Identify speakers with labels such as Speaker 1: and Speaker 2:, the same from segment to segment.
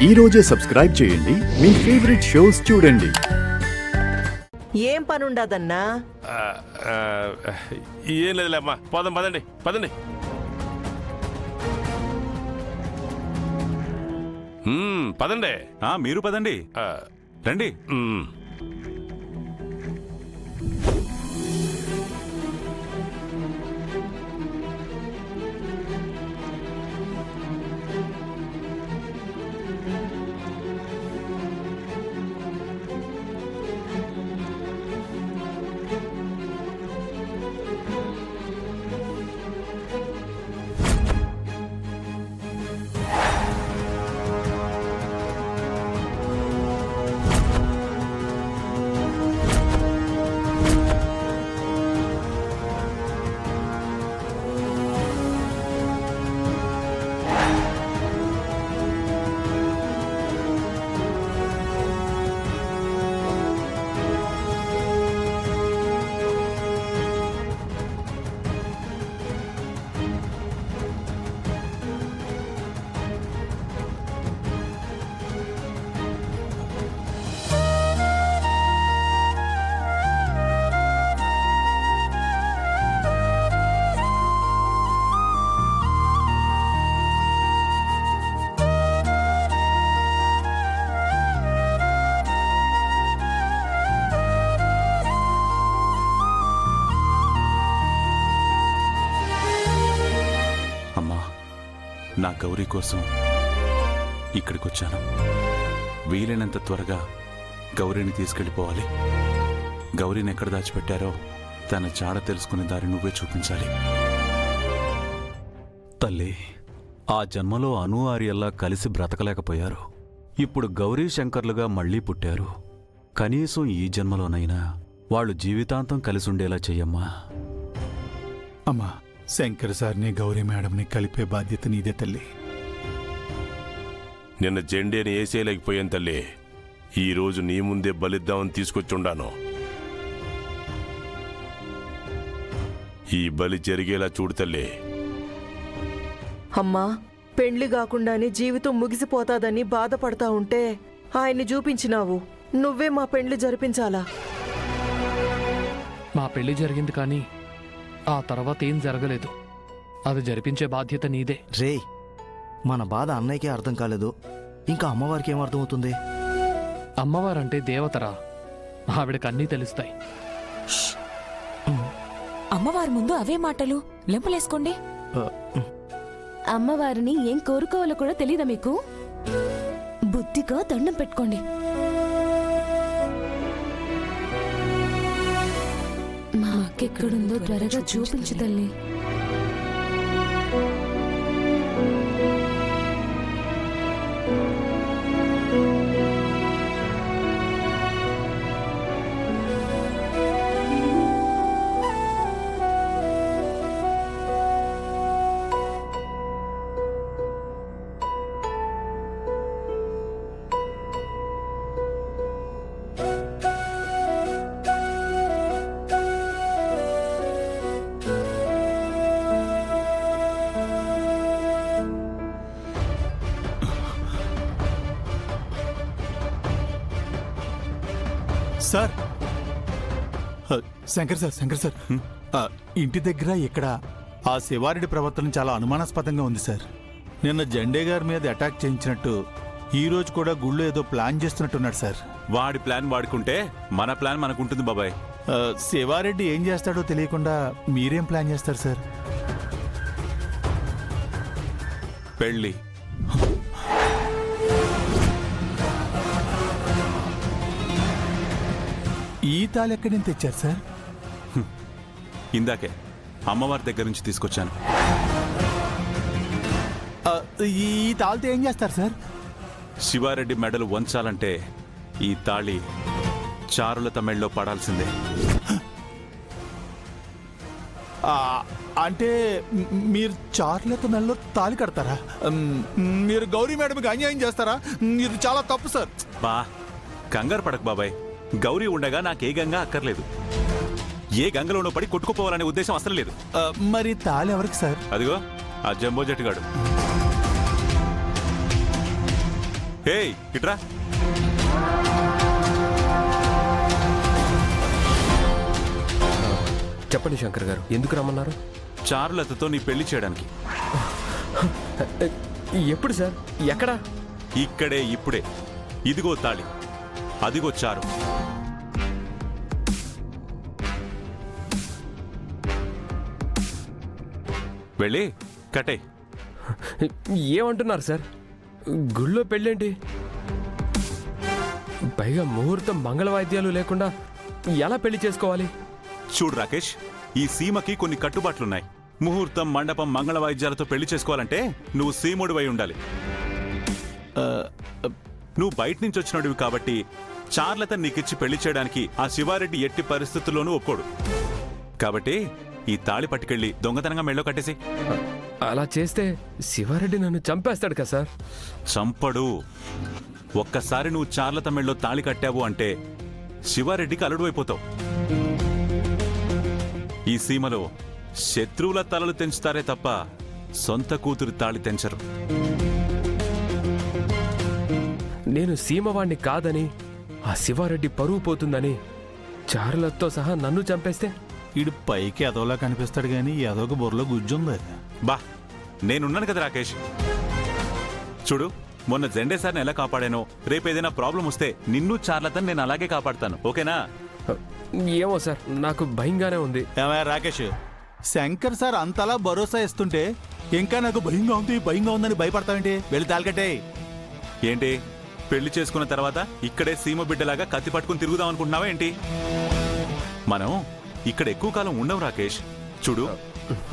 Speaker 1: ఈ రోజే సబ్స్క్రైబ్ చేయండి మీ ఫేవరెట్ షోస్ చూడండి.
Speaker 2: ఏం పనుండదన్నా?
Speaker 3: ఏం లేదులేమ్మా, పదండి పదండి. పదండి.
Speaker 4: మీరు పదండి, రండి. నా గౌరీ కోసం ఇక్కడికొచ్చాను. వీలైనంత త్వరగా గౌరీని తీసుకెళ్ళిపోవాలి. గౌరీని ఎక్కడ దాచిపెట్టారో తన జాడ తెలుసుకునే దారి నువ్వే చూపించాలి.
Speaker 5: తల్లి, ఆ జన్మలో అను ఆర్యల్లా కలిసి బ్రతకలేకపోయారు. ఇప్పుడు గౌరీ శంకర్లుగా మళ్లీ పుట్టారు. కనీసం ఈ జన్మలోనైనా వాళ్ళు జీవితాంతం కలిసుండేలా చెయ్యమ్మా.
Speaker 6: అమ్మా, శంకర్ సార్ని గౌరీ మేడంని కలిపే బాధ్యత నీదే తల్లి.
Speaker 3: నిన్న జెండేని వేసేయలేకపోయాను తల్లి. ఈరోజు నీ ముందే బలిద్దామని తీసుకొచ్చుండాను. ఈ బలి జరిగేలా చూడు తల్లి.
Speaker 2: అమ్మా, పెండ్లి కాకుండానే జీవితం ముగిసిపోతాదని బాధపడతా ఉంటే ఆయన్ని చూపించినావు. నువ్వే మా పెండ్లి జరిపించాలా?
Speaker 7: మా పెళ్లి జరిగింది కానీ ఆ తర్వాత ఏం జరగలేదు. అది జరిపించే బాధ్యత నీదే.
Speaker 8: రే, మన బాధ అన్నయ్యకే అర్థం కాలేదు, ఇంకా అమ్మవారికి ఏం అర్థమవుతుంది?
Speaker 7: అమ్మవారంటే దేవతరా, ఆవిడకి అన్నీ తెలుస్తాయి.
Speaker 9: అమ్మవారి ముందు అవే మాటలు, లెంపలేసుకోండి. అమ్మవారిని ఏం కోరుకోవాలో కూడా తెలీదా మీకు? బుద్ధిగా దండం పెట్టుకోండి. మా అక్కెక్కడుందో త్వరగా చూపించు తల్లి.
Speaker 6: సార్, శంకర్ సార్, ఇంటి దగ్గర ఇక్కడ ఆ శివారెడ్డి ప్రవర్తన చాలా అనుమానాస్పదంగా ఉంది సార్. నిన్న జెండే గారి మీద అటాక్ చేయించినట్టు ఈ రోజు కూడా గుళ్ళో ఏదో ప్లాన్ చేస్తున్నట్టున్నాడు సార్.
Speaker 4: వాడి ప్లాన్ వాడుకుంటే మన ప్లాన్ మనకుంటుంది బాబాయ్.
Speaker 6: శివారెడ్డి ఏం చేస్తాడో తెలియకుండా మీరేం ప్లాన్ చేస్తారు సార్?
Speaker 4: పెళ్ళి.
Speaker 6: ఈ తాళి ఎక్కడి నుంచి తెచ్చారు సార్?
Speaker 4: ఇందాకే అమ్మవారి దగ్గర నుంచి తీసుకొచ్చాను.
Speaker 6: ఈ తాళితో ఏం చేస్తారు సార్?
Speaker 4: శివారెడ్డి మెడలు వంచాలంటే ఈ తాళి చారులత మెడలో పడాల్సిందే.
Speaker 6: అంటే మీరు చార్లెత మెడలో తాళి కడతారా? మీరు గౌరీ మేడంకి అన్యాయం చేస్తారా? ఇది చాలా తప్పు సార్.
Speaker 4: బా, కంగారు పడకు బాబాయ్. గౌరీ ఉండగా నాకే గంగా అక్కర్లేదు. ఏ గంగలోనూ పడి కొట్టుకుపోవాలనే ఉద్దేశం అసలు లేదు.
Speaker 6: మరి తాళి ఎవరికి సార్?
Speaker 4: అదిగో ఆ జంబో జట్టుగాడు. ఏయ్ ఇట్రా.
Speaker 10: చెప్పండి శంకర్ గారు, ఎందుకు రమ్మన్నారు?
Speaker 4: చారులతతో నీ పెళ్లి చేయడానికి.
Speaker 10: ఎప్పుడు సార్? ఎక్కడా?
Speaker 4: ఇక్కడే, ఇప్పుడే. ఇదిగో తాళి, అదిగో చారు. వెళ్ళి కట్టే.
Speaker 10: ఏమంటున్నారు సార్? గుళ్ళో పెళ్ళేంటి? పైగా ముహూర్తం మంగళవాద్యాలు లేకుండా ఎలా పెళ్లి చేసుకోవాలి?
Speaker 4: చూడు రాకేష్, ఈ సీమకి కొన్ని కట్టుబాట్లున్నాయి. ముహూర్తం, మండపం, మంగళ వాయిద్యాలతో పెళ్లి చేసుకోవాలంటే నువ్వు సీముడివై ఉండాలి. నువ్వు బయట నుంచి వచ్చినోడివి కాబట్టి చార్లత నీకిచ్చి పెళ్లి చేయడానికి ఆ శివారెడ్డి ఎట్టి పరిస్థితుల్లోనూ ఒప్పుకోడు. కాబట్టి ఈ తాళి పట్టుకెళ్ళి దొంగతనంగా మెళ్ళో కట్టేసి.
Speaker 10: అలా చేస్తే శివారెడ్డి నన్ను చంపేస్తాడు కదా సార్?
Speaker 4: చంపడు. ఒక్కసారి నువ్వు చార్లత మెళ్ళో తాళి కట్టావు అంటే శివారెడ్డికి అల్లుడువైపోతావు. ఈ సీమలో శత్రువుల తలలు తెంచుతారే తప్ప సొంత కూతురు తాళి తెంచరు.
Speaker 10: నేను సీమవాణ్ణి కాదని, ఆ శివారెడ్డి పరువు పోతుందని చారులతో సహా నన్ను చంపేస్తే?
Speaker 6: ఈడు పైకి ఎదవలా కనిపిస్తాడు గాని ఎదవకు బొర్రలో గుజ్జుంది.
Speaker 4: బా, నేనున్నాను కదా రాకేష్. చూడు, మొన్న జెండే సార్ని ఎలా కాపాడానో రేపేదైనా ప్రాబ్లం వస్తే నిన్ను చార్లతని నేను అలాగే కాపాడతాను. ఓకేనా?
Speaker 10: ఏమో సార్, నాకు భయంగానే ఉంది.
Speaker 6: ఏమయ్య రాకేష్, శంకర్ సార్ అంతలా భరోసా ఇస్తుంటే ఇంకా నాకు భయంగా ఉందని భయపడతావేంటి? వెళ్ళి తాలికట్టే.
Speaker 4: ఏంటి, పెళ్లి చేసుకున్న తర్వాత ఇక్కడే సీమ బిడ్డలాగా కత్తి పట్టుకుని తిరుగుదాం అనుకుంటున్నావా ఏంటి? మనం ఇక్కడ ఎక్కువ కాలం ఉండం రాకేష్. చూడు,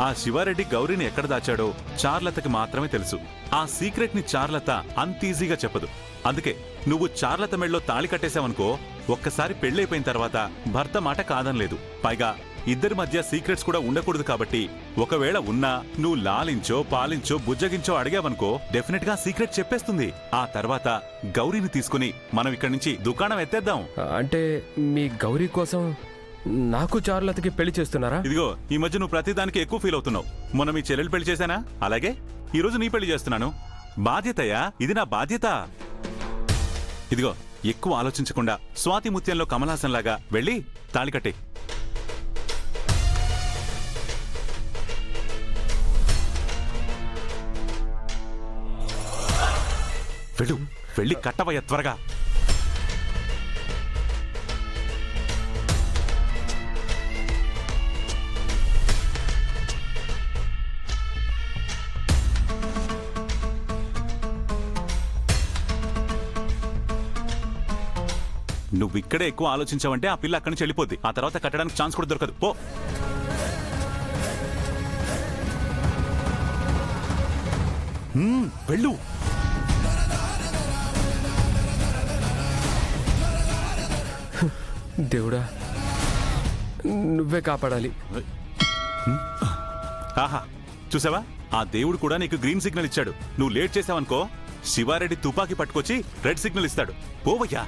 Speaker 4: ఆ శివారెడ్డి గౌరీని ఎక్కడ దాచాడో చార్లతకి మాత్రమే తెలుసు. ఆ సీక్రెట్ ని చార్లత అంత ఈజీగా చెప్పదు. అందుకే నువ్వు చార్లత మెళ్ళలో తాళి కట్టేశావనుకో, ఒక్కసారి పెళ్ళైపోయిన తర్వాత భర్త మాట కాదనలేదు. పైగా ఇద్దరి మధ్య సీక్రెట్స్ కూడా ఉండకూడదు. కాబట్టి ఒకవేళ ఉన్నా నువ్వు లాలించో, పాలించో, బుజ్జగించో అడిగావనుకో డెఫినెట్ గా సీక్రెట్ చెప్పేస్తుంది. ఆ తర్వాత గౌరీని తీసుకుని మనం ఇక్కడి నుంచి దుకాణం ఎత్తేద్దాం.
Speaker 10: అంటే మీ గౌరీ కోసం నాకు చారులతకి పెళ్లి చేస్తున్నారా?
Speaker 4: ఇదిగో, ఈ మధ్య నువ్వు ప్రతిదానికి ఎక్కువ ఫీల్ అవుతున్నావు. మొన్న మీ చెల్లెలు పెళ్లి చేశానా, అలాగే ఈ రోజు నీ పెళ్లి చేస్తున్నాను. బాధ్యతయా, ఇది నా బాధ్యత. ఇదిగో, ఎక్కువ ఆలోచించకుండా స్వాతి ముత్యంలో కమలాసంలాగా వెళ్ళి తాళి కట్టే. వెళ్ళు, వెళ్ళి కట్టవయ్య త్వరగా. నువ్వు ఇక్కడే ఎక్కువ ఆలోచించావంటే ఆ పిల్ల అక్కడి నుంచి వెళ్ళిపోద్ది. ఆ తర్వాత కట్టడానికి ఛాన్స్ కూడా దొరకదు. పో. వెళ్ళు.
Speaker 10: దేవుడా, నువ్వే కాపాడాలి.
Speaker 4: ఆహా, చూసావా, ఆ దేవుడు కూడా నీకు గ్రీన్ సిగ్నల్ ఇచ్చాడు. నువ్వు లేట్ చేసావనుకో శివారెడ్డి తుపాకీ పట్టుకొచ్చి రెడ్ సిగ్నల్ ఇస్తాడు. పోవయ్యా.